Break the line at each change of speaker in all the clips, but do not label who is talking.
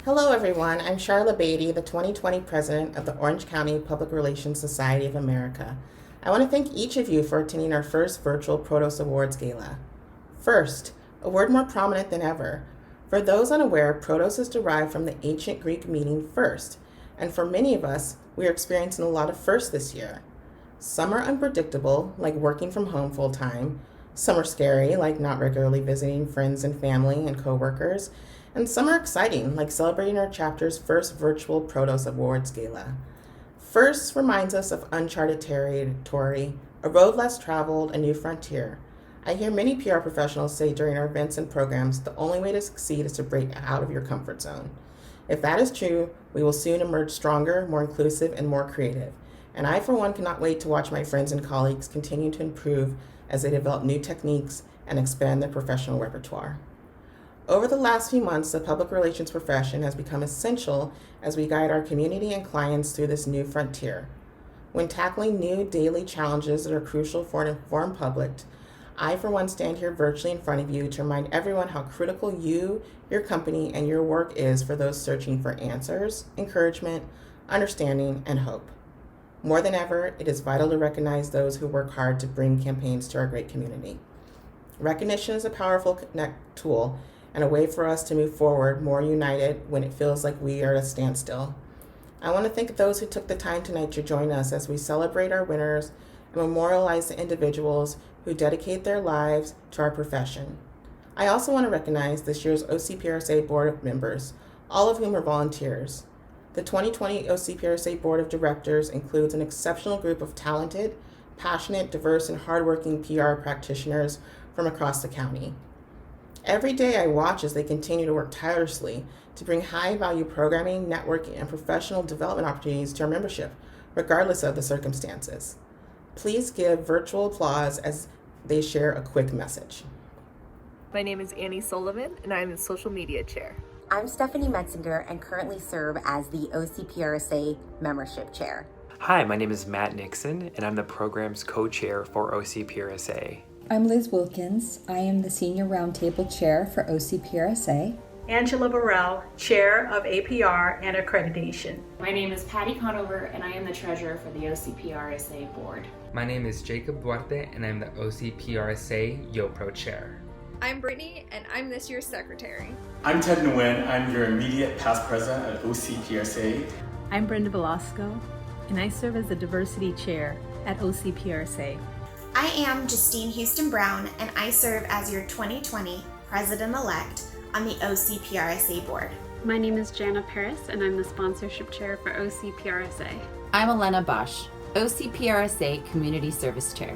Hello, everyone. I'm Charla Beatty, the 2020 president of the Orange County Public Relations Society of America. I want to thank each of you for attending our first virtual PROTOS Awards Gala. First, a word more prominent than ever. For those unaware, PROTOS is derived from the ancient Greek meaning first, and for many of us, we are experiencing a lot of firsts this year. Some are unpredictable, like working from home full-time. Some are scary, like not regularly visiting friends and family and coworkers. And some are exciting, like celebrating our chapter's first virtual PROTOS Awards Gala. First reminds us of uncharted territory, a road less traveled, a new frontier. I hear many PR professionals say during our events and programs, the only way to succeed is to break out of your comfort zone. If that is true, we will soon emerge stronger, more inclusive, and more creative. And I, for one, cannot wait to watch my friends and colleagues continue to improve as they develop new techniques and expand their professional repertoire. Over the last few months, the public relations profession has become essential as we guide our community and clients through this new frontier. When tackling new daily challenges that are crucial for an informed public, I, for one, stand here virtually in front of you to remind everyone how critical you, your company, and your work is for those searching for answers, encouragement, understanding, and hope. More than ever, it is vital to recognize those who work hard to bring campaigns to our great community. Recognition is a powerful tool and a way for us to move forward more united when it feels like we are at a standstill. I want to thank those who took the time tonight to join us as we celebrate our winners and memorialize the individuals who dedicate their lives to our profession. I also want to recognize this year's OCPRSA Board of Members, all of whom are volunteers. The 2020 OCPRSA Board of Directors includes an exceptional group of talented, passionate, diverse, and hardworking PR practitioners from across the county. Every day I watch as they continue to work tirelessly to bring high-value programming, networking, and professional development opportunities to our membership, regardless of the circumstances. Please give virtual applause as they share a quick message.
My name is Annie Sullivan, and I'm the social media chair.
I'm Stephanie Metzinger and currently serve as the OCPRSA membership chair.
Hi, my name is Matt Nixon, and I'm the program's co-chair for OCPRSA.
I'm Liz Wilkins. I am the Senior Roundtable Chair for OCPRSA.
Angela Burrell, Chair of APR and Accreditation.
My name is Patty Conover, and I am the Treasurer for the OCPRSA Board.
My name is Jacob Duarte, and I'm the OCPRSA YoPro Chair.
I'm Brittany, and I'm this year's Secretary.
I'm Ted Nguyen. I'm your immediate past president at OCPRSA.
I'm Brenda Velasco, and I serve as the Diversity Chair at OCPRSA.
I am Justine Houston Brown, and I serve as your 2020 President-elect on the OCPRSA Board.
My name is Jana Paris, and I'm the Sponsorship Chair for OCPRSA.
I'm Elena Bosch, OCPRSA Community Service Chair.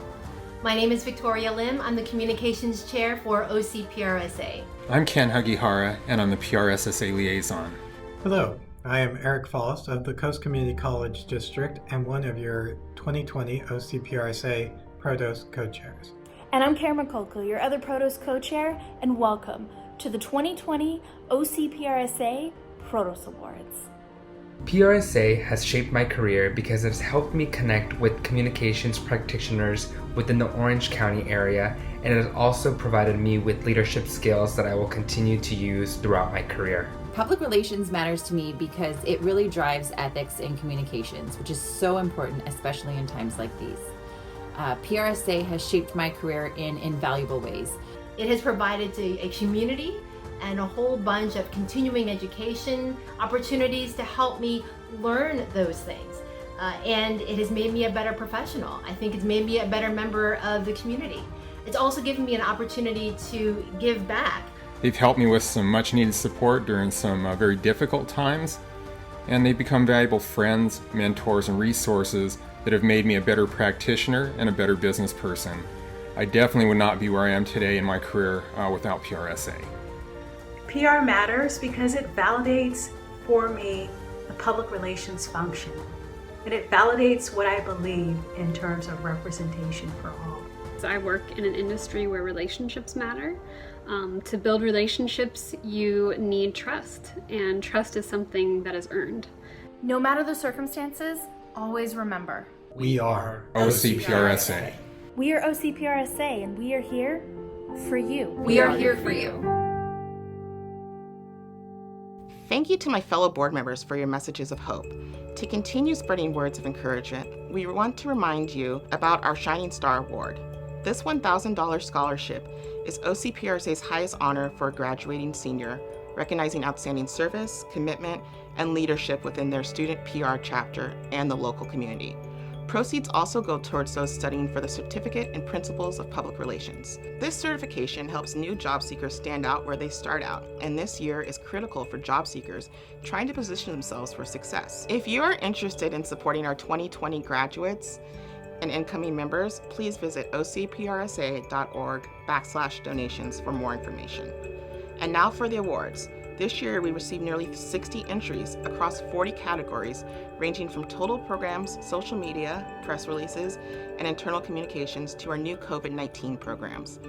My name is Victoria Lim. I'm the Communications Chair for OCPRSA.
I'm Ken Hugihara, and I'm the PRSSA Liaison.
Hello, I am Eric Faust of the Coast Community College District and one of your 2020 OCPRSA PROTOS co-chairs.
And I'm Karen McCulkle, your other PROTOS co-chair, and welcome to the 2020 OCPRSA PROTOS Awards.
PRSA has shaped my career because it has helped me connect with communications practitioners within the Orange County area, and it has also provided me with leadership skills that I will continue to use throughout my career.
Public relations matters to me because it really drives ethics in communications, which is so important, especially in times like these. PRSA has shaped my career in invaluable ways.
It has provided to a community and a whole bunch of continuing education opportunities to help me learn those things. And it has made me a better professional. I think it's made me a better member of the community. It's also given me an opportunity to give back.
They've helped me with some much needed support during some very difficult times, and they've become valuable friends, mentors, and resources that have made me a better practitioner and a better business person. I definitely would not be where I am today in my career without PRSA.
PR matters because it validates for me the public relations function. And it validates what I believe in terms of representation for all.
So I work in an industry where relationships matter. To build relationships, you need trust, and trust is something that is earned.
No matter the circumstances, always remember.
We are
OCPRSA.
We are OCPRSA, and we are here for you.
We are here for you.
Thank you to my fellow board members for your messages of hope. To continue spreading words of encouragement, we want to remind you about our Shining Star Award. This $1,000 scholarship is OCPRSA's highest honor for a graduating senior, recognizing outstanding service, commitment, and leadership within their student PR chapter and the local community. Proceeds also go towards those studying for the Certificate in Principles of Public Relations. This certification helps new job seekers stand out where they start out, and this year is critical for job seekers trying to position themselves for success. If you are interested in supporting our 2020 graduates and incoming members, please visit ocprsa.org/donations for more information. And now for the awards. This year, we received nearly 60 entries across 40 categories, ranging from total programs, social media, press releases, and internal communications to our new COVID-19 programs.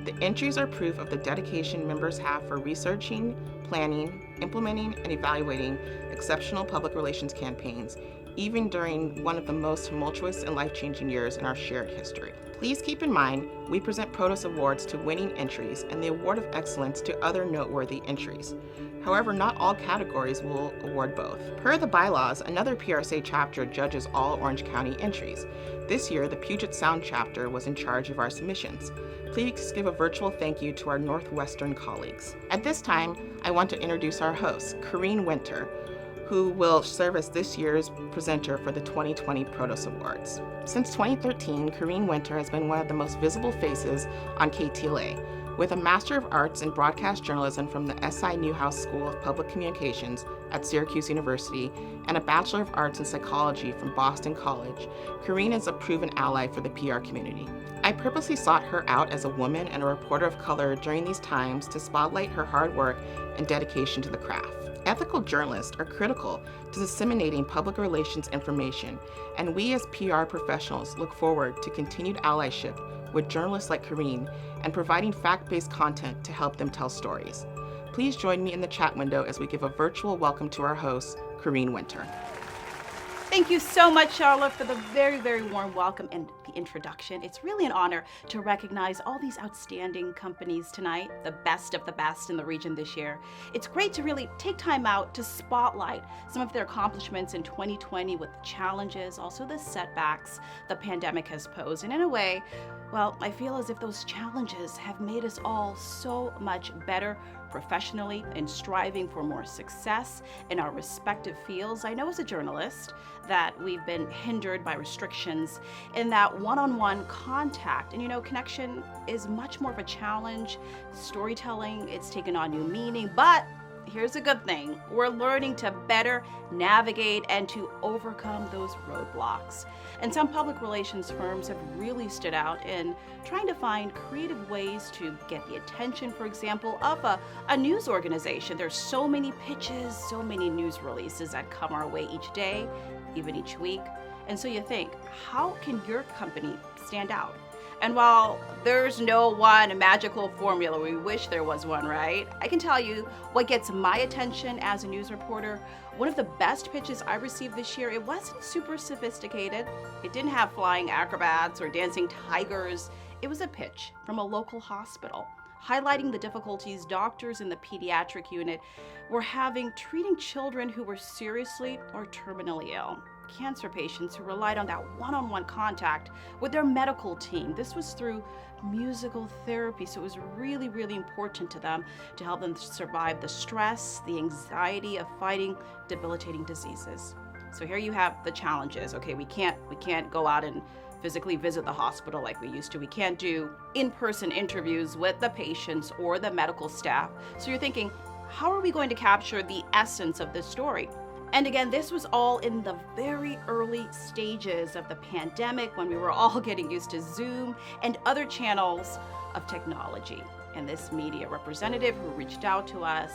The entries are proof of the dedication members have for researching, planning, implementing, and evaluating exceptional public relations campaigns, even during one of the most tumultuous and life-changing years in our shared history. Please keep in mind, we present PROTOS awards to winning entries and the Award of Excellence to other noteworthy entries. However, not all categories will award both. Per the bylaws, another PRSA chapter judges all Orange County entries. This year, the Puget Sound chapter was in charge of our submissions. Please give a virtual thank you to our Northwestern colleagues. At this time, I want to introduce our host, Corrine Winter, who will serve as this year's presenter for the 2020 PROTOS Awards. Since 2013, Corrine Winter has been one of the most visible faces on KTLA. With a Master of Arts in Broadcast Journalism from the S.I. Newhouse School of Public Communications at Syracuse University and a Bachelor of Arts in Psychology from Boston College, Corrine is a proven ally for the PR community. I purposely sought her out as a woman and a reporter of color during these times to spotlight her hard work and dedication to the craft. Ethical journalists are critical to disseminating public relations information, and we as PR professionals look forward to continued allyship with journalists like Corrine and providing fact-based content to help them tell stories. Please join me in the chat window as we give a virtual welcome to our host, Corrine Winter.
Thank you so much, Charlotte, for the very, very warm welcome and the introduction. It's really an honor to recognize all these outstanding companies tonight, the best of the best in the region this year. It's great to really take time out to spotlight some of their accomplishments in 2020 with the challenges, also the setbacks the pandemic has posed. And in a way, well, I feel as if those challenges have made us all so much better professionally and striving for more success in our respective fields. I know as a journalist that we've been hindered by restrictions in that one-on-one contact. And connection is much more of a challenge. Storytelling, it's taken on new meaning, but here's a good thing. We're learning to better navigate and to overcome those roadblocks. And some public relations firms have really stood out in trying to find creative ways to get the attention, for example, of a news organization. There's so many pitches, so many news releases that come our way each day, even each week. And so you think, how can your company stand out? And while there's no one magical formula, we wish there was one, right? I can tell you what gets my attention as a news reporter. One of the best pitches I received this year, it wasn't super sophisticated. It didn't have flying acrobats or dancing tigers. It was a pitch from a local hospital, highlighting the difficulties doctors in the pediatric unit were having treating children who were seriously or terminally ill. Cancer patients who relied on that one-on-one contact with their medical team. This was through musical therapy, so it was really, really important to them to help them survive the stress, the anxiety of fighting debilitating diseases. So here you have the challenges. Okay, we can't go out and physically visit the hospital like we used to. We can't do in-person interviews with the patients or the medical staff. So you're thinking, how are we going to capture the essence of this story? And again, this was all in the very early stages of the pandemic when we were all getting used to Zoom and other channels of technology. And this media representative who reached out to us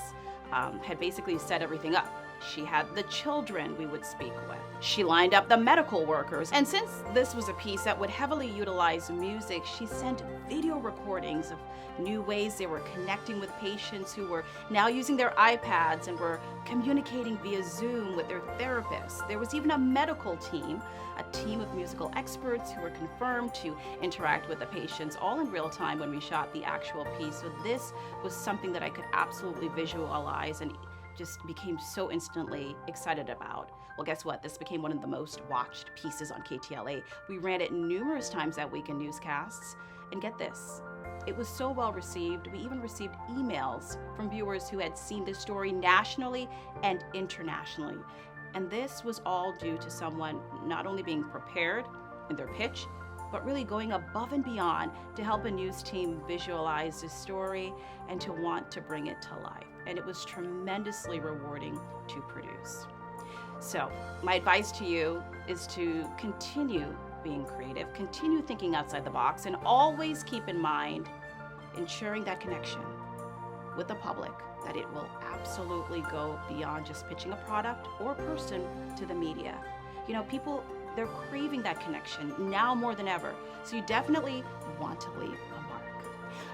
had basically set everything up. She had the children we would speak with. She lined up the medical workers. And since this was a piece that would heavily utilize music, she sent video recordings of new ways they were connecting with patients who were now using their iPads and were communicating via Zoom with their therapists. There was even a medical team, a team of musical experts who were confirmed to interact with the patients all in real time when we shot the actual piece. So this was something that I could absolutely visualize and just became so instantly excited about. Well, guess what? This became one of the most watched pieces on KTLA. We ran it numerous times that week in newscasts. And get this, it was so well received, we even received emails from viewers who had seen this story nationally and internationally. And this was all due to someone not only being prepared in their pitch, but really going above and beyond to help a news team visualize this story and to want to bring it to life. And it was tremendously rewarding to produce. So my advice to you is to continue being creative, continue thinking outside the box, and always keep in mind ensuring that connection with the public, that it will absolutely go beyond just pitching a product or person to the media. You know, people, they're craving that connection now more than ever. So you definitely want to leave a mark.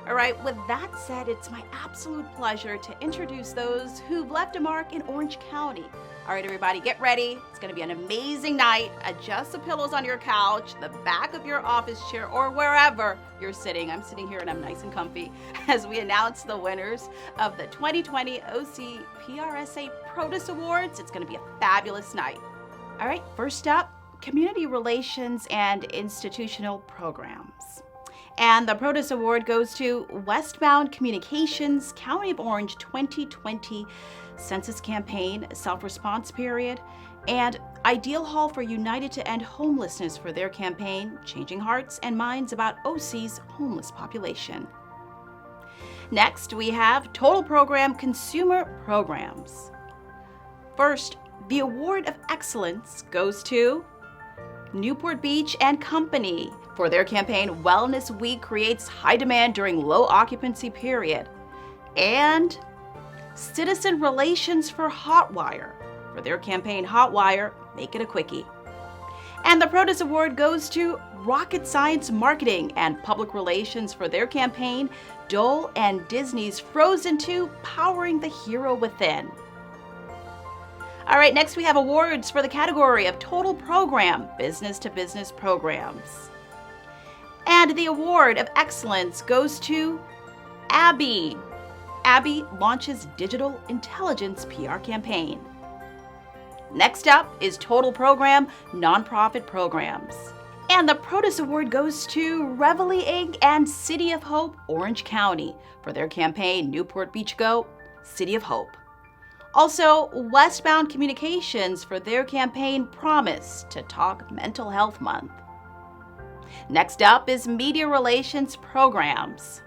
All right, with that said, it's my absolute pleasure to introduce those who've left a mark in Orange County. All right, everybody, get ready. It's gonna be an amazing night. Adjust the pillows on your couch, the back of your office chair, or wherever you're sitting. I'm sitting here and I'm nice and comfy as we announce the winners of the 2020 OC PRSA PROTOS Awards. It's gonna be a fabulous night. All right, first up, Community Relations and Institutional Programs. And the PROTOS Award goes to Westbound Communications, County of Orange 2020 Census Campaign, Self-Response Period, and Ideal Hall for United to End Homelessness for their campaign, Changing Hearts and Minds About OC's Homeless Population. Next, we have Total Program Consumer Programs. First, the Award of Excellence goes to Newport Beach and Company for their campaign Wellness Week Creates High Demand During Low Occupancy Period, and Citizen Relations for Hotwire for their campaign Hotwire Make It a Quickie. And the PROTOS Award goes to Rocket Science Marketing and Public Relations for their campaign Dole and Disney's Frozen 2 Powering the Hero Within. All right, next we have awards for the category of Total Program, Business-to-Business Programs. And the Award of Excellence goes to Abby. Abby launches Digital Intelligence PR campaign. Next up is Total Program, Nonprofit Programs. And the PROTOS Award goes to Reveille Inc. and City of Hope, Orange County for their campaign Newport Beach Go, City of Hope. Also, Westbound Communications for their campaign Promise to Talk Mental Health Month. Next up is Media Relations Programs.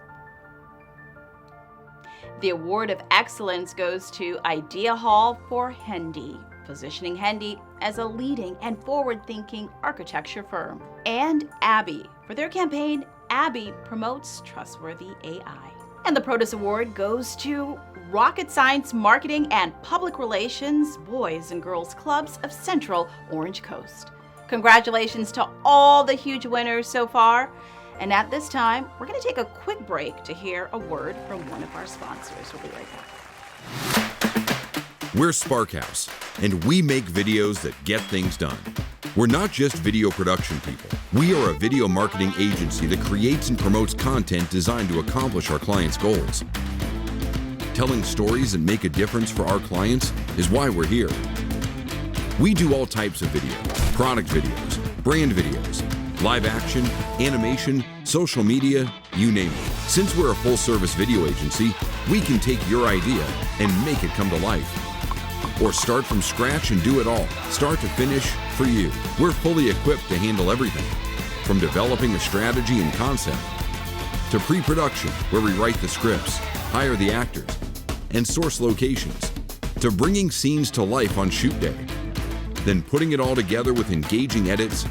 The Award of Excellence goes to Idea Hall for Hendy, positioning Hendy as a leading and forward-thinking architecture firm. And Abby for their campaign Abby Promotes Trustworthy AI. And the PROTOS Award goes to Rocket Science Marketing and Public Relations Boys and Girls Clubs of Central Orange Coast. Congratulations to all the huge winners so far. And at this time, we're going to take a quick break to hear a word from one of our sponsors. We'll be right back.
We're Sparkhouse, and we make videos that get things done. We're not just video production people. We are a video marketing agency that creates and promotes content designed to accomplish our clients' goals. Telling stories that make a difference for our clients is why we're here. We do all types of video, product videos, brand videos, live action, animation, social media, you name it. Since we're a full-service video agency, we can take your idea and make it come to life. Or start from scratch and do it all, start to finish, for you. We're fully equipped to handle everything, from developing a strategy and concept, to pre-production, where we write the scripts, hire the actors, and source locations, to bringing scenes to life on shoot day, then putting it all together with engaging edits,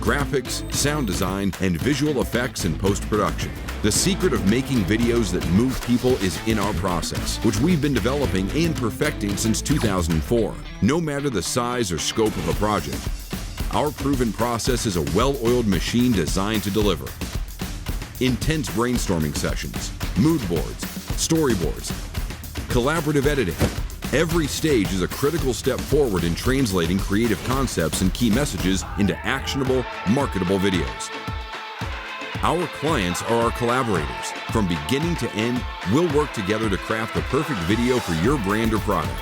graphics, sound design, and visual effects in post-production. The secret of making videos that move people is in our process, which we've been developing and perfecting since 2004. No matter the size or scope of a project, our proven process is a well-oiled machine designed to deliver. Intense brainstorming sessions, mood boards, storyboards, collaborative editing. Every stage is a critical step forward in translating creative concepts and key messages into actionable, marketable videos. Our clients are our collaborators. From beginning to end, we'll work together to craft the perfect video for your brand or product.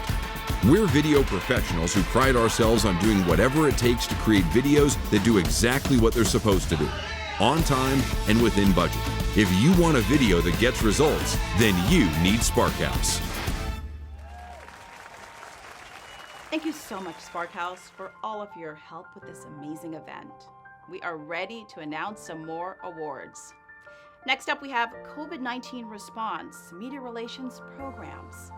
We're video professionals who pride ourselves on doing whatever it takes to create videos that do exactly what they're supposed to do, on time and within budget. If you want a video that gets results, then you need Sparkhouse.
Thank you so much, Sparkhouse, for all of your help with this amazing event. We are ready to announce some more awards. Next up, we have COVID-19 Response Media Relations Programs.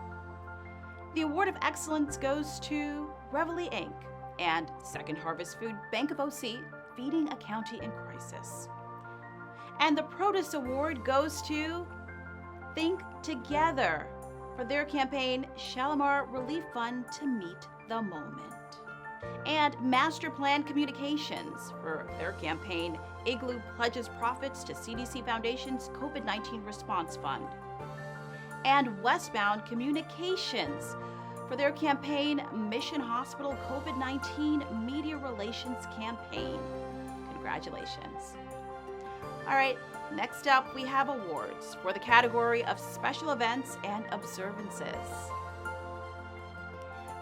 The Award of Excellence goes to Reveille Inc. and Second Harvest Food Bank of OC, Feeding a County in Crisis. And the PROTOS Award goes to Think Together for their campaign Shalimar Relief Fund to Meet the Moment. And Master Plan Communications for their campaign Igloo Pledges Profits to CDC Foundation's COVID-19 Response Fund. And Westbound Communications for their campaign Mission Hospital COVID-19 Media Relations Campaign. Congratulations. All right, next up we have awards for the category of special events and observances.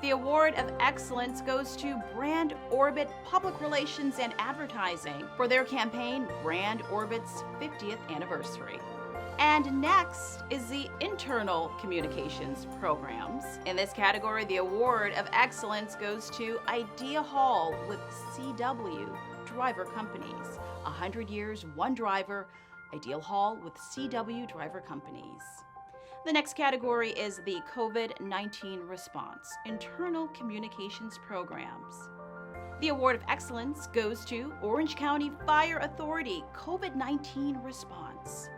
The Award of Excellence goes to Brand Orbit Public Relations and Advertising for their campaign Brand Orbit's 50th anniversary. And next is the Internal Communications Programs. In this category, the Award of Excellence goes to Idea Hall with CW Driver Companies. 100 years, one driver, Ideal Hall with CW Driver Companies. The next category is the COVID-19 Response, Internal Communications Programs. The Award of Excellence goes to Orange County Fire Authority COVID-19 Response.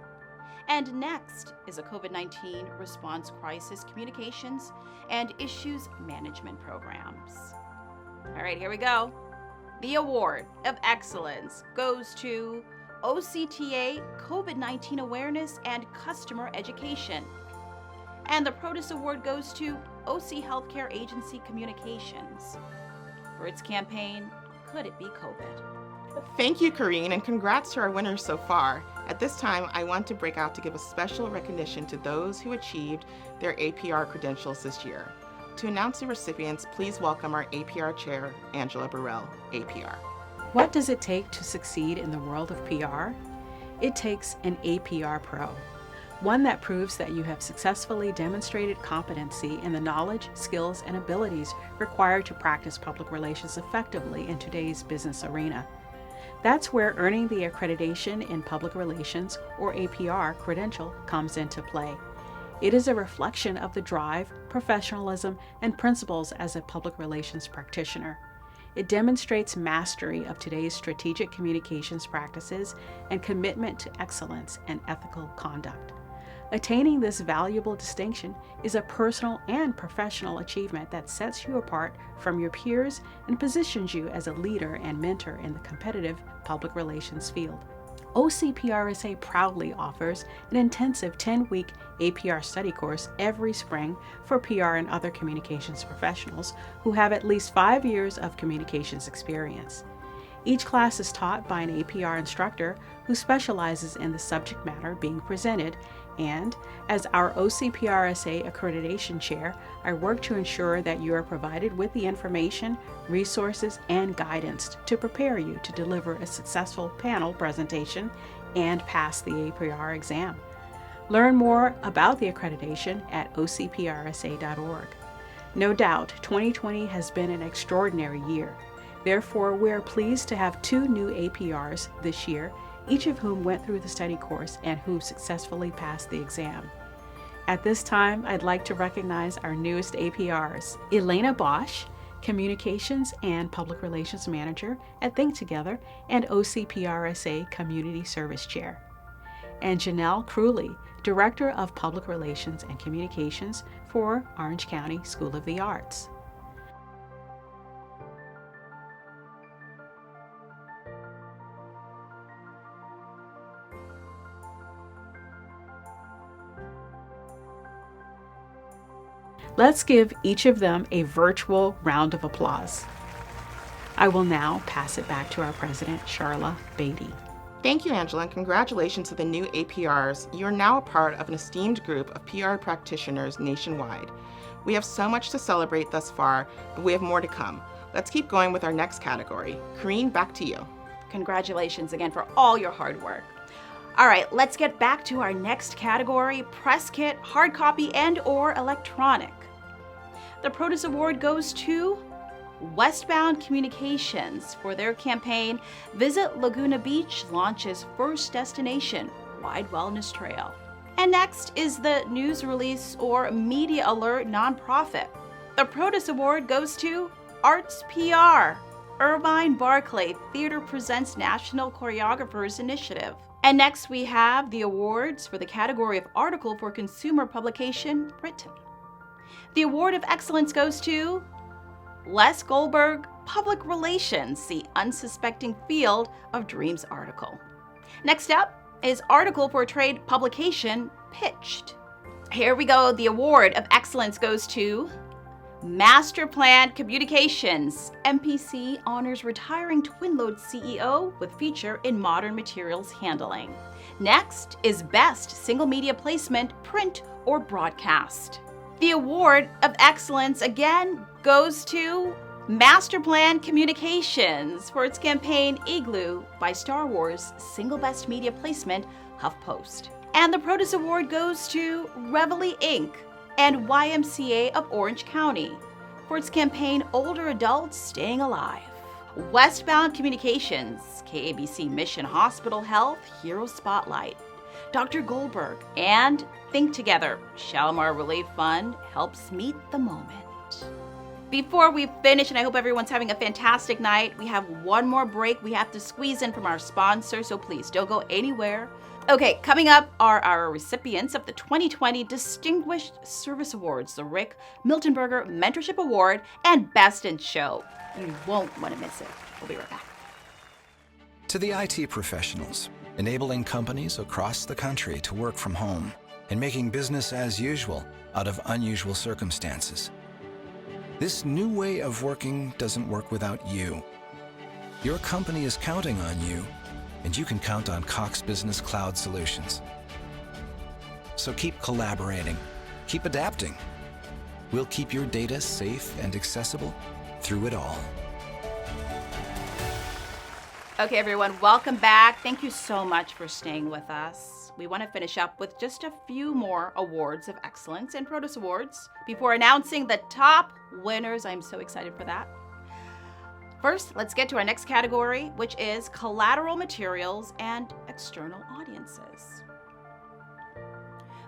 And next is a COVID-19 Response Crisis Communications and Issues Management Programs. All right, here we go. The Award of Excellence goes to OCTA COVID-19 Awareness and Customer Education. And the PROTOS Award goes to OC Healthcare Agency Communications for its campaign, Could It Be COVID?
Thank you, Corrine, and congrats to our winners so far. At this time, I want to break out to give a special recognition to those who achieved their APR credentials this year. To announce the recipients, please welcome our APR Chair, Angela Burrell, APR.
What does it take to succeed in the world of PR? It takes an APR Pro, one that proves that you have successfully demonstrated competency in the knowledge, skills, and abilities required to practice public relations effectively in today's business arena. That's where earning the accreditation in public relations, or APR, credential comes into play. It is a reflection of the drive, professionalism, and principles as a public relations practitioner. It demonstrates mastery of today's strategic communications practices and commitment to excellence and ethical conduct. Attaining this valuable distinction is a personal and professional achievement that sets you apart from your peers and positions you as a leader and mentor in the competitive public relations field. OCPRSA proudly offers an intensive 10-week APR study course every spring for PR and other communications professionals who have at least 5 years of communications experience. Each class is taught by an APR instructor who specializes in the subject matter being presented, and as our OCPRSA accreditation chair, I work to ensure that you are provided with the information, resources, and guidance to prepare you to deliver a successful panel presentation and pass the APR exam. Learn more about the accreditation at ocprsa.org. No doubt, 2020 has been an extraordinary year. Therefore, we are pleased to have 2 new APRs this year, each of whom went through the study course and who successfully passed the exam. At this time, I'd like to recognize our newest APRs, Elena Bosch, Communications and Public Relations Manager at Think Together and OCPRSA Community Service Chair, and Janelle Crewley, Director of Public Relations and Communications for Orange County School of the Arts. Let's give each of them a virtual round of applause. I will now pass it back to our President, Charla Beatty.
Thank you, Angela, and congratulations to the new APRs. You are now a part of an esteemed group of PR practitioners nationwide. We have so much to celebrate thus far, but we have more to come. Let's keep going with our next category. Karine, back to you.
Congratulations again for all your hard work. All right, let's get back to our next category, press kit, hard copy, and/or electronic. The PROTOS Award goes to Westbound Communications for their campaign, Visit Laguna Beach launches first destination, Wide Wellness Trail. And next is the News Release or Media Alert nonprofit. The PROTOS Award goes to Arts PR, Irvine Barclay Theater Presents National Choreographers Initiative. And next we have the awards for the category of Article for Consumer Publication, Britain. The Award of Excellence goes to Les Goldberg, Public Relations, the unsuspecting field of dreams article. Next up is Article for Trade Publication, Pitched. Here we go. The Award of Excellence goes to Master Plan Communications. MPC honors retiring Twinload CEO with feature in modern materials handling. Next is Best Single Media Placement, Print or Broadcast. The Award of Excellence again goes to Master Plan Communications for its campaign Igloo by Star Wars Single Best Media Placement, HuffPost. And the PROTOS Award goes to Reveille Inc. and YMCA of Orange County for its campaign Older Adults Staying Alive. Westbound Communications, KABC Mission Hospital Health Hero Spotlight. Dr. Goldberg and Think Together, Shalimar Relief Fund helps meet the moment. Before we finish, and I hope everyone's having a fantastic night, we have one more break we have to squeeze in from our sponsor, so please don't go anywhere. Okay, coming up are our recipients of the 2020 Distinguished Service Awards, the Rick Miltenberger Mentorship Award, and Best in Show. You won't want to miss it. We'll be right back.
To the IT professionals, enabling companies across the country to work from home and making business as usual out of unusual circumstances. This new way of working doesn't work without you. Your company is counting on you, and you can count on Cox Business Cloud Solutions. So keep collaborating, keep adapting. We'll keep your data safe and accessible through it all.
Okay, everyone, welcome back. Thank you so much for staying with us. We want to finish up with just a few more awards of excellence and PROTOS Awards before announcing the top winners. I'm so excited for that. First, let's get to our next category, which is collateral materials and external audiences.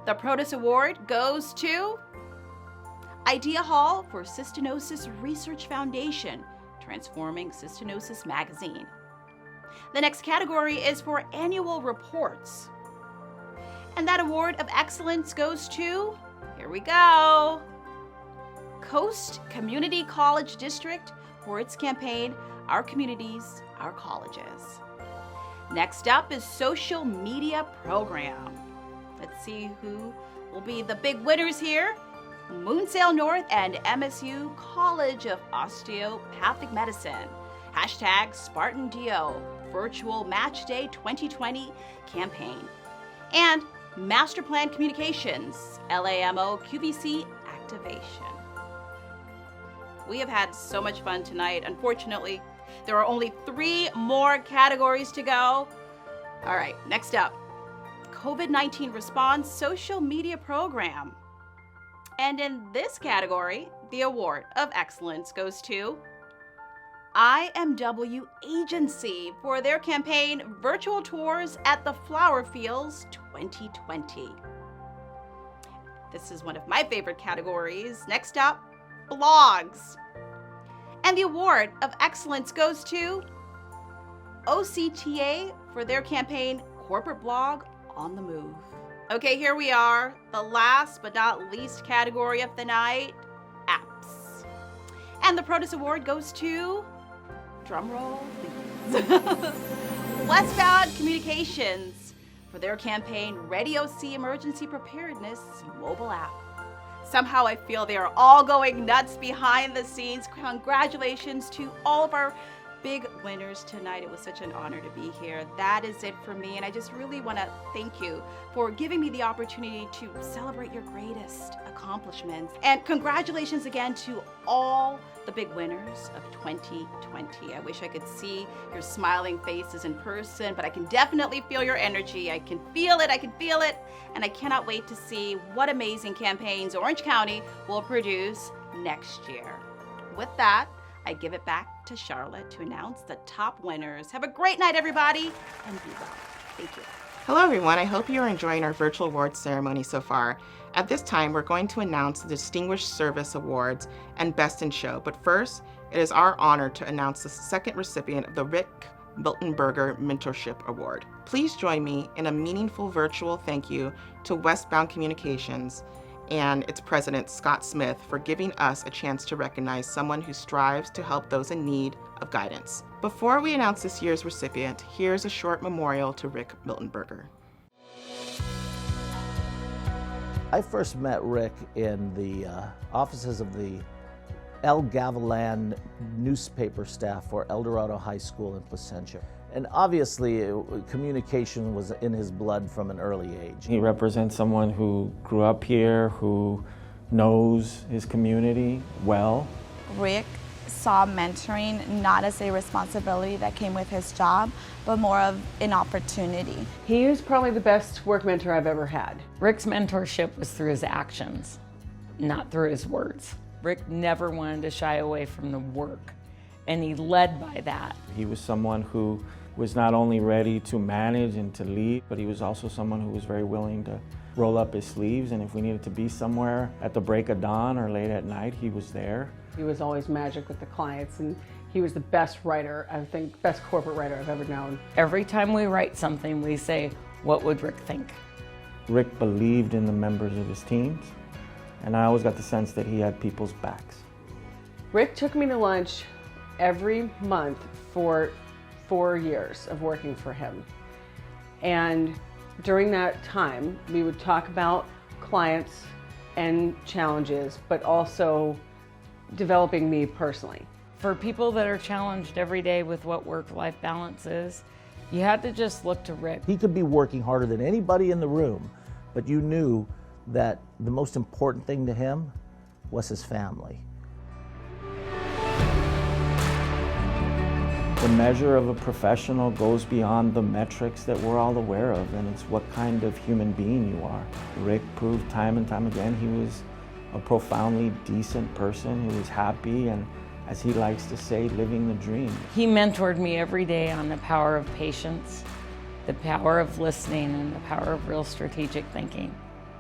The PROTOS Award goes to Idea Hall for Cystinosis Research Foundation, Transforming Cystinosis Magazine. The next category is for annual reports. And that award of excellence goes to, here we go, Coast Community College District for its campaign, Our Communities, Our Colleges. Next up is Social Media Program. Let's see who will be the big winners here. Moonsail North and MSU College of Osteopathic Medicine. Hashtag Spartan DO, Virtual Match Day 2020 campaign. And Master Plan Communications, LAMO QVC Activation. We have had so much fun tonight. Unfortunately, there are only 3 more categories to go. All right, next up, COVID-19 Response Social Media Program. And in this category, the award of excellence goes to IMW Agency for their campaign Virtual Tours at the Flower Fields 2020. This is one of my favorite categories. Next up, blogs. And the award of excellence goes to OCTA for their campaign Corporate Blog on the Move. Okay, here we are, the last but not least category of the night, apps. And the PROTOS Award goes to, drumroll please, Westbound Communications for their campaign Radio C Emergency Preparedness mobile app. Somehow I feel they are all going nuts behind the scenes. Congratulations to all of our big winners tonight. It was such an honor to be here. That is it for me, and I just really want to thank you for giving me the opportunity to celebrate your greatest accomplishments. And congratulations again to all the big winners of 2020. I wish I could see your smiling faces in person, but I can definitely feel your energy. I can feel it, and I cannot wait to see what amazing campaigns Orange County will produce next year. With that, I give it back to Charlotte to announce the top winners. Have a great night, everybody, and be well. Thank you.
Hello, everyone. I hope you are enjoying our virtual awards ceremony so far. At this time, we're going to announce the Distinguished Service Awards and Best in Show. But first, it is our honor to announce the second recipient of the Rick Miltenberger Mentorship Award. Please join me in a meaningful virtual thank you to Westbound Communications and its president, Scott Smith, for giving us a chance to recognize someone who strives to help those in need of guidance. Before we announce this year's recipient, here's a short memorial to Rick Miltenberger.
I first met Rick in the offices of the El Gavilan newspaper staff for El Dorado High School in Placentia. And obviously, communication was in his blood from an early age.
He represents someone who grew up here, who knows his community well.
Rick saw mentoring not as a responsibility that came with his job, but more of an opportunity.
He is probably the best work mentor I've ever had.
Rick's mentorship was through his actions, not through his words. Rick never wanted to shy away from the work, and he led by that.
He was someone who was not only ready to manage and to lead, but he was also someone who was very willing to roll up his sleeves, and if we needed to be somewhere at the break of dawn or late at night, he was there.
He was always magic with the clients, and he was the best writer, I think, best corporate writer I've ever known.
Every time we write something, we say, what would Rick think?
Rick believed in the members of his teams, and I always got the sense that he had people's backs.
Rick took me to lunch every month for 4 years of working for him. And during that time, we would talk about clients and challenges, but also developing me personally.
For people that are challenged every day with what work-life balance is, you had to just look to Rick.
He could be working harder than anybody in the room, but you knew that the most important thing to him was his family.
The measure of a professional goes beyond the metrics that we're all aware of, and it's what kind of human being you are. Rick proved time and time again he was a profoundly decent person who was happy and, as he likes to say, living the dream.
He mentored me every day on the power of patience, the power of listening, and the power of real strategic thinking,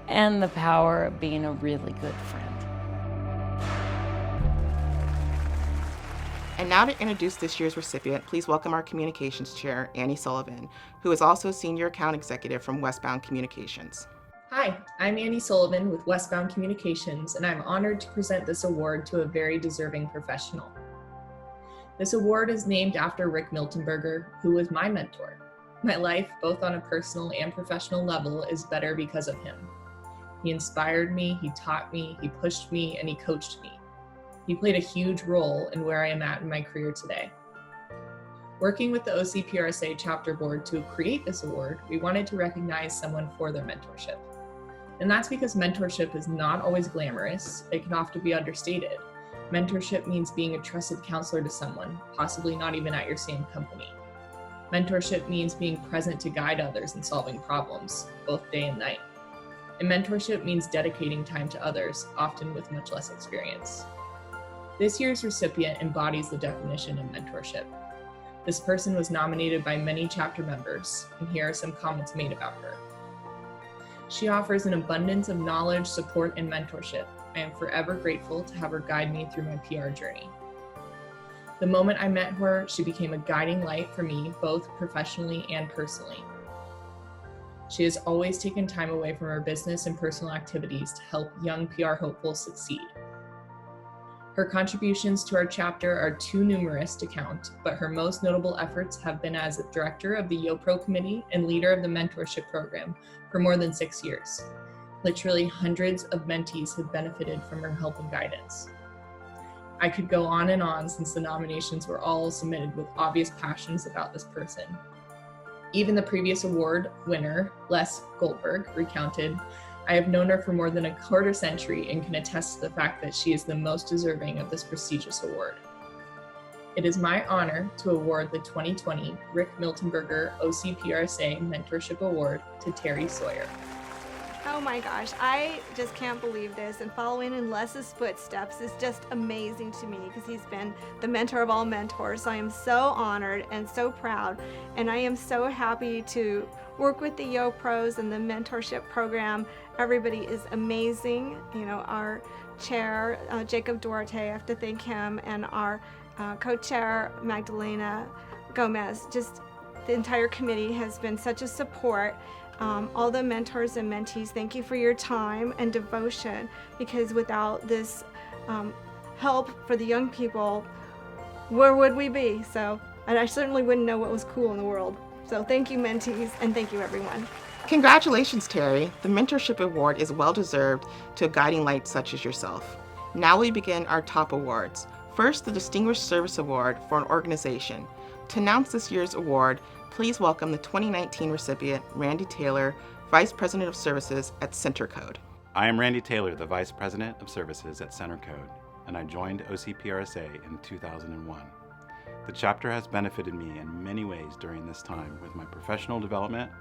and the power of being a really good friend.
And now to introduce this year's recipient, please welcome our Communications Chair, Annie Sullivan, who is also Senior Account Executive from Westbound Communications.
Hi, I'm Annie Sullivan with Westbound Communications, and I'm honored to present this award to a very deserving professional. This award is named after Rick Miltenberger, who was my mentor. My life, both on a personal and professional level, is better because of him. He inspired me, he taught me, he pushed me, and he coached me. He played a huge role in where I am at in my career today. Working with the OCPRSA chapter board to create this award, we wanted to recognize someone for their mentorship. And that's because mentorship is not always glamorous. It can often be understated. Mentorship means being a trusted counselor to someone, possibly not even at your same company. Mentorship means being present to guide others in solving problems, both day and night. And mentorship means dedicating time to others, often with much less experience. This year's recipient embodies the definition of mentorship. This person was nominated by many chapter members, and here are some comments made about her. She offers an abundance of knowledge, support, and mentorship. I am forever grateful to have her guide me through my PR journey. The moment I met her, she became a guiding light for me, both professionally and personally. She has always taken time away from her business and personal activities to help young PR hopefuls succeed. Her contributions to our chapter are too numerous to count, but her most notable efforts have been as a director of the YoPro committee and leader of the mentorship program for more than 6 years. Literally hundreds of mentees have benefited from her help and guidance. I could go on and on since the nominations were all submitted with obvious passions about this person. Even the previous award winner, Les Goldberg, recounted, "I have known her for more than a quarter century and can attest to the fact that she is the most deserving of this prestigious award." It is my honor to award the 2020 Rick Miltenberger OCPRSA Mentorship Award to Terry Sawyer.
Oh my gosh, I just can't believe this, and following in Les's footsteps is just amazing to me because he's been the mentor of all mentors. So I am so honored and so proud, and I am so happy to work with the Yo Pros and the mentorship program. Everybody is amazing. You know, our chair, Jacob Duarte, I have to thank him, and our co-chair, Magdalena Gomez. Just the entire committee has been such a support. All the mentors and mentees, thank you for your time and devotion, because without this help for the young people, where would we be? So, and I certainly wouldn't know what was cool in the world. So thank you, mentees, and thank you, everyone.
Congratulations, Terry. The Mentorship Award is well-deserved to a guiding light such as yourself. Now we begin our top awards. First, the Distinguished Service Award for an organization. To announce this year's award, please welcome the 2019 recipient, Randy Taylor, Vice President of Services at Center Code.
I am Randy Taylor, the Vice President of Services at Center Code, and I joined OCPRSA in 2001. The chapter has benefited me in many ways during this time with my professional development,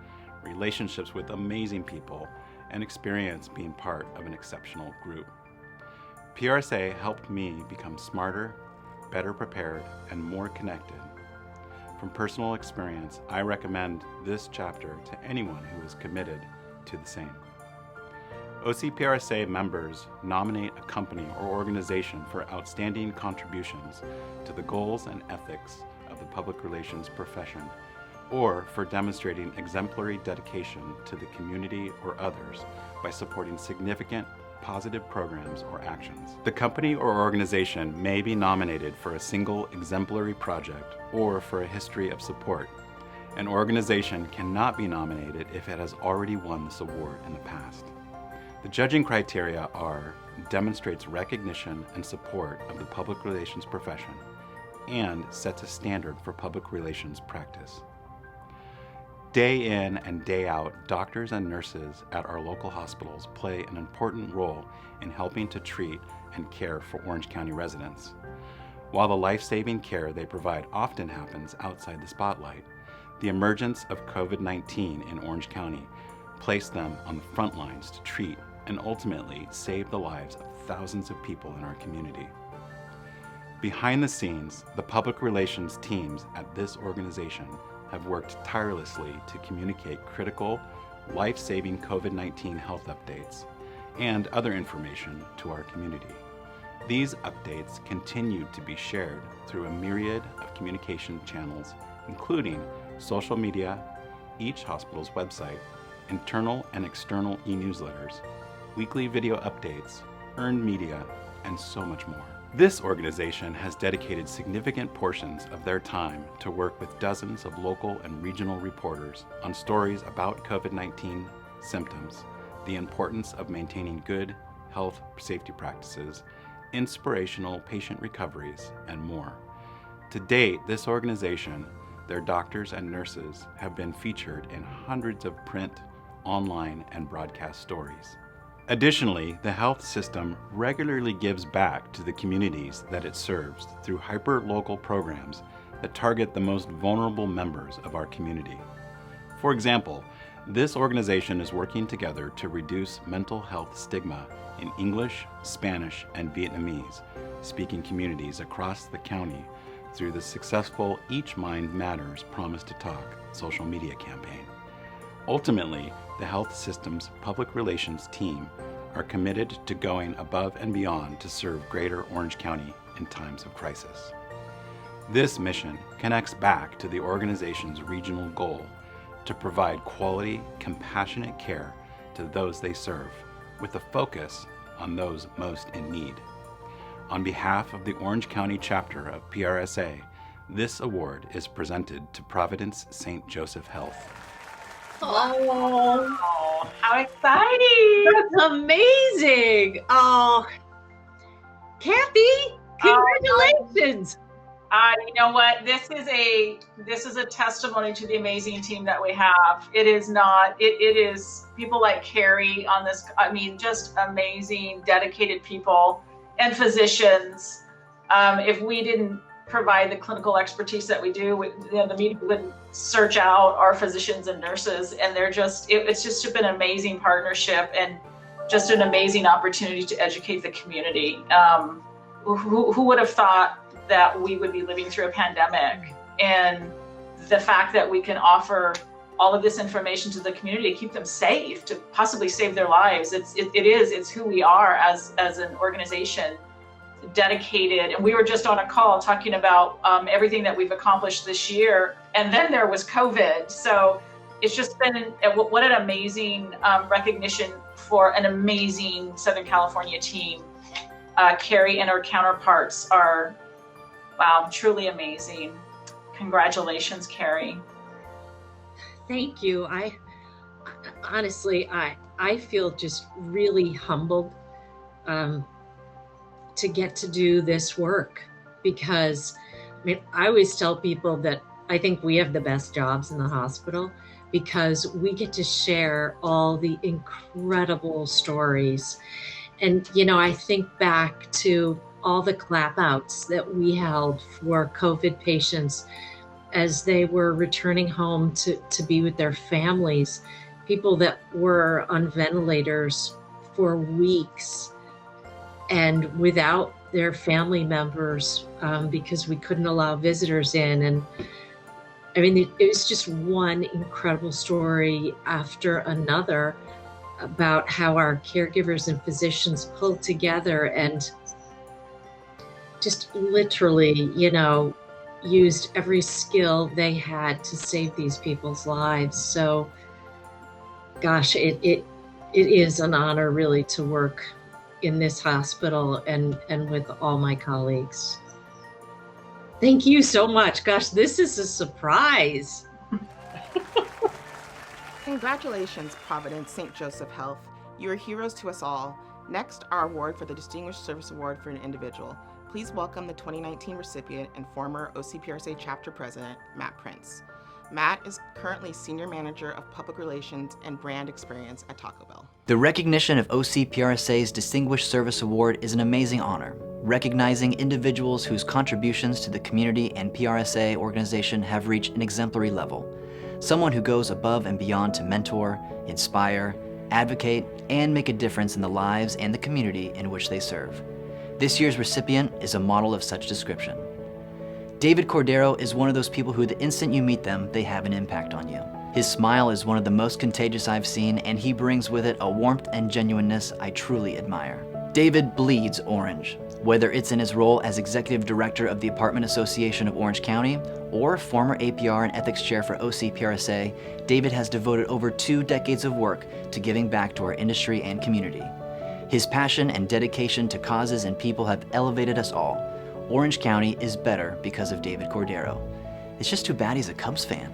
relationships with amazing people, and experience being part of an exceptional group. PRSA helped me become smarter, better prepared, and more connected. From personal experience, I recommend this chapter to anyone who is committed to the same. OCPRSA members nominate a company or organization for outstanding contributions to the goals and ethics of the public relations profession, or for demonstrating exemplary dedication to the community or others by supporting significant positive programs or actions. The company or organization may be nominated for a single exemplary project or for a history of support. An organization cannot be nominated if it has already won this award in the past. The judging criteria are: demonstrates recognition and support of the public relations profession, and sets a standard for public relations practice. Day in and day out, doctors and nurses at our local hospitals play an important role in helping to treat and care for Orange County residents. While the life-saving care they provide often happens outside the spotlight, the emergence of COVID-19 in Orange County placed them on the front lines to treat and ultimately save the lives of thousands of people in our community. Behind the scenes, the public relations teams at this organization have worked tirelessly to communicate critical, life-saving COVID-19 health updates and other information to our community. These updates continue to be shared through a myriad of communication channels, including social media, each hospital's website, internal and external e-newsletters, weekly video updates, earned media, and so much more. This organization has dedicated significant portions of their time to work with dozens of local and regional reporters on stories about COVID-19 symptoms, the importance of maintaining good health safety practices, inspirational patient recoveries, and more. To date, this organization, their doctors and nurses, have been featured in hundreds of print, online, and broadcast stories. Additionally, the health system regularly gives back to the communities that it serves through hyper-local programs that target the most vulnerable members of our community. For example, this organization is working together to reduce mental health stigma in English, Spanish, and Vietnamese speaking communities across the county through the successful Each Mind Matters Promise to Talk social media campaign. Ultimately, the health system's public relations team are committed to going above and beyond to serve Greater Orange County in times of crisis. This mission connects back to the organization's regional goal to provide quality, compassionate care to those they serve, with a focus on those most in need. On behalf of the Orange County chapter of PRSA, this award is presented to Providence St. Joseph Health.
Oh, how exciting!
That's amazing. Oh, Kathy,
Congratulations.
You know what? This is a testimony to the amazing team that we have. It is people like Carrie on this. I mean, just amazing, dedicated people and physicians. If we didn't provide the clinical expertise that we do, the media wouldn't search out our physicians and nurses. And it's just been an amazing partnership and just an amazing opportunity to educate the community. Who would have thought that we would be living through a pandemic, and the fact that we can offer all of this information to the community to keep them safe, to possibly save their lives. It's who we are as an organization, dedicated. And we were just on a call talking about everything that we've accomplished this year, and then there was COVID. So it's just been what an amazing recognition for an amazing Southern California team. Carrie and her counterparts are, wow, truly amazing. Congratulations, Carrie.
Thank you. Honestly, I feel just really humbled to get to do this work, because I always tell people that I think we have the best jobs in the hospital, because we get to share all the incredible stories. And, I think back to all the clap outs that we held for COVID patients as they were returning home to be with their families, people that were on ventilators for weeks and without their family members because we couldn't allow visitors in. And it was just one incredible story after another about how our caregivers and physicians pulled together and just literally, used every skill they had to save these people's lives. So, gosh, it is an honor really to work in this hospital and with all my colleagues. Thank you so much. Gosh, this is a surprise.
Congratulations, Providence St. Joseph Health. You are heroes to us all. Next, our award for the Distinguished Service Award for an individual. Please welcome the 2019 recipient and former OCPRSA chapter president, Matt Prince. Matt is currently Senior Manager of Public Relations and Brand Experience at Taco Bell.
The recognition of OCPRSA's Distinguished Service Award is an amazing honor, recognizing individuals whose contributions to the community and PRSA organization have reached an exemplary level. Someone who goes above and beyond to mentor, inspire, advocate, and make a difference in the lives and the community in which they serve. This year's recipient is a model of such description. David Cordero is one of those people who the instant you meet them, they have an impact on you. His smile is one of the most contagious I've seen, and he brings with it a warmth and genuineness I truly admire. David bleeds orange. Whether it's in his role as Executive Director of the Apartment Association of Orange County or former APR and Ethics Chair for OCPRSA, David has devoted over 2 decades of work to giving back to our industry and community. His passion and dedication to causes and people have elevated us all. Orange County is better because of David Cordero. It's just too bad he's a Cubs fan.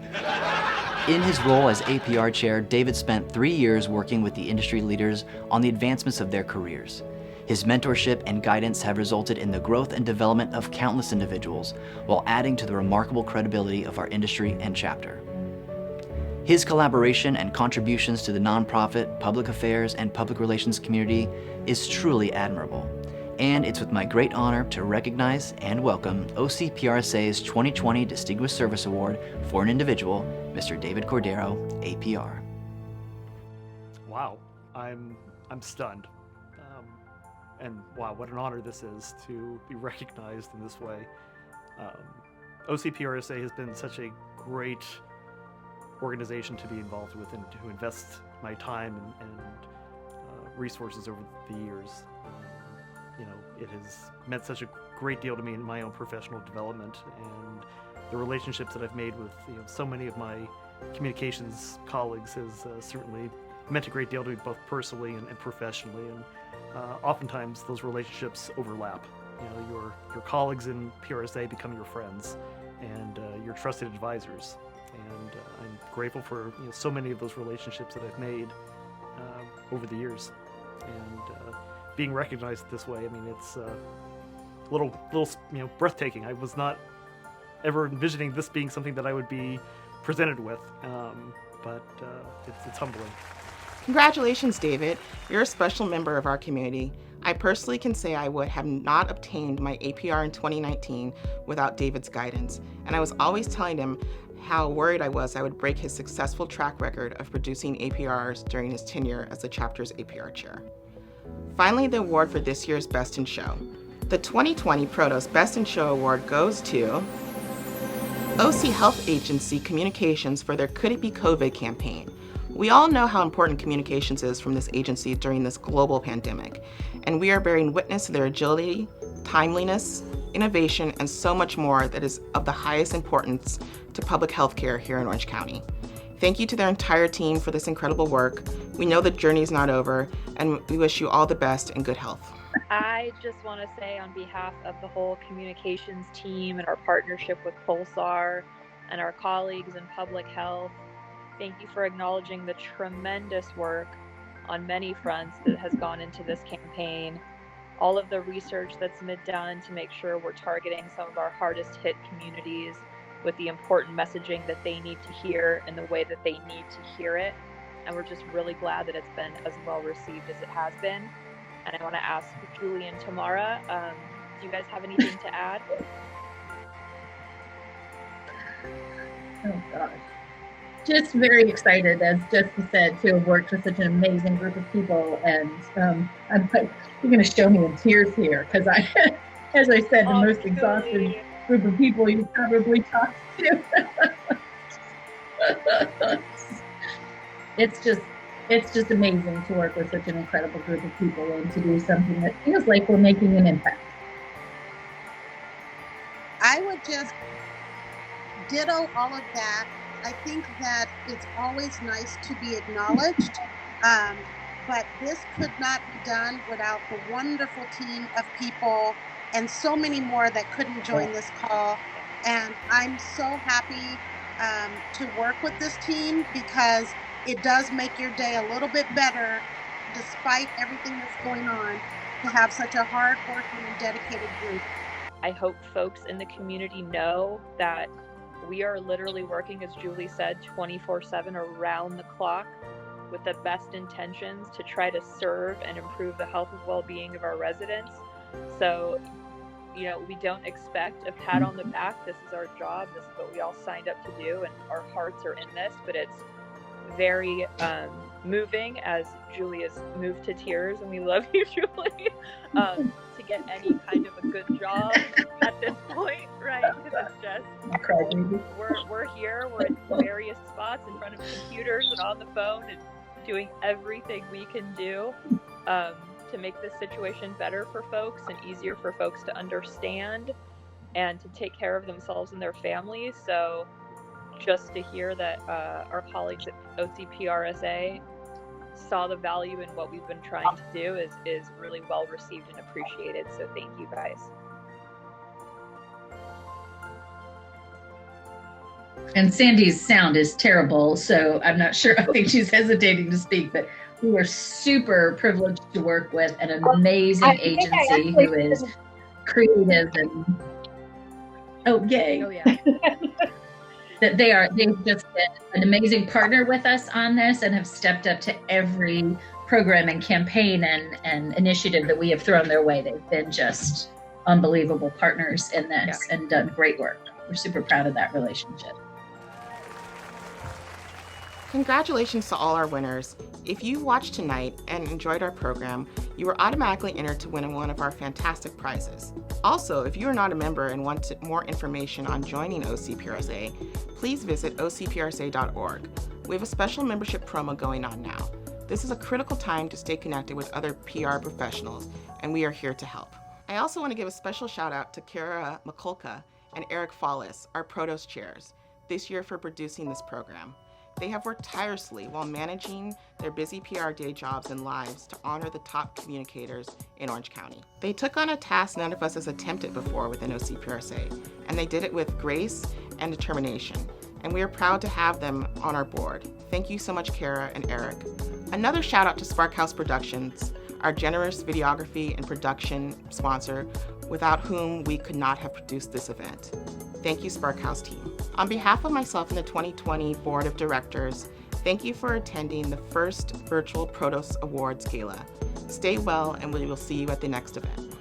In his role as APR Chair, David spent 3 years working with the industry leaders on the advancements of their careers. His mentorship and guidance have resulted in the growth and development of countless individuals, while adding to the remarkable credibility of our industry and chapter. His collaboration and contributions to the nonprofit, public affairs, and public relations community is truly admirable. And it's with my great honor to recognize and welcome OCPRSA's 2020 Distinguished Service Award for an individual, Mr. David Cordero, APR.
Wow, I'm stunned. And wow, what an honor this is to be recognized in this way. OCPRSA has been such a great organization to be involved with and to invest my time and resources over the years. It has meant such a great deal to me in my own professional development, and the relationships that I've made with so many of my communications colleagues has certainly meant a great deal to me both personally and professionally. And oftentimes those relationships overlap. Your colleagues in PRSA become your friends and your trusted advisors. And I'm grateful for so many of those relationships that I've made over the years. And being recognized this way, a little breathtaking. I was not ever envisioning this being something that I would be presented with, but it's humbling.
Congratulations, David. You're a special member of our community. I personally can say I would have not obtained my APR in 2019 without David's guidance, and I was always telling him how worried I was I would break his successful track record of producing APRs during his tenure as the chapter's APR chair. Finally, the award for this year's Best in Show. The 2020 PROTOS Best in Show award goes to OC Health Agency Communications for their Could It Be COVID campaign. We all know how important communications is from this agency during this global pandemic, and we are bearing witness to their agility, timeliness, innovation, and so much more that is of the highest importance to public health care here in Orange County. Thank you to their entire team for this incredible work. We know the journey is not over, and we wish you all the best and good health.
I just want to say on behalf of the whole communications team and our partnership with Pulsar and our colleagues in public health, thank you for acknowledging the tremendous work on many fronts that has gone into this campaign. All of the research that's been done to make sure we're targeting some of our hardest hit communities with the important messaging that they need to hear in the way that they need to hear it. And we're just really glad that it's been as well received as it has been. And I want to ask Julie and Tamara, do you guys have anything to add?
Oh gosh. Just very excited, as Jessica said, to have worked with such an amazing group of people. And I'm like, you're going to show me in tears here, because I, as I said, the most exhausted group of people you probably talked to. It's just amazing to work with such an incredible group of people and to do something that feels like we're making an impact.
I would just ditto all of that. I think that it's always nice to be acknowledged, but this could not be done without the wonderful team of people and so many more that couldn't join this call. And I'm so happy to work with this team, because it does make your day a little bit better, despite everything that's going on, to have such a hard-working and dedicated group.
I hope folks in the community know that we are literally working, as Julie said, 24/7 around the clock with the best intentions to try to serve and improve the health and well-being of our residents. So, we don't expect a pat on the back. This is our job. This is what we all signed up to do, and our hearts are in this, but it's very moving, as Julie is moved to tears, and we love you, Julie, to get any kind of a good job at this point, right? Because it's just, we're here, we're at various spots in front of computers and on the phone and doing everything we can do to make this situation better for folks and easier for folks to understand and to take care of themselves and their families. So just to hear that our colleagues at OCPRSA saw the value in what we've been trying to do is really well received and appreciated. So thank you guys.
And Sandy's sound is terrible, so I'm not sure. I think she's hesitating to speak, but we are super privileged to work with an amazing agency who is creative and yay.
Oh yeah.
That they've just been an amazing partner with us on this and have stepped up to every program and campaign and initiative that we have thrown their way. They've been just unbelievable partners in this and done great work. We're super proud of that relationship.
Congratulations to all our winners. If you watched tonight and enjoyed our program, you were automatically entered to win one of our fantastic prizes. Also, if you are not a member and want more information on joining OCPRSA, please visit ocprsa.org. We have a special membership promo going on now. This is a critical time to stay connected with other PR professionals, and we are here to help. I also want to give a special shout out to Kara McCulka and Eric Follis, our PROTOS chairs, this year for producing this program. They have worked tirelessly while managing their busy PR day jobs and lives to honor the top communicators in Orange County. They took on a task none of us has attempted before within OCPRSA, and they did it with grace and determination, and we are proud to have them on our board. Thank you so much, Kara and Eric. Another shout out to Spark House Productions, our generous videography and production sponsor, without whom we could not have produced this event. Thank you, Sparkhouse team. On behalf of myself and the 2020 Board of Directors, thank you for attending the first virtual PROTOS Awards Gala. Stay well, and we will see you at the next event.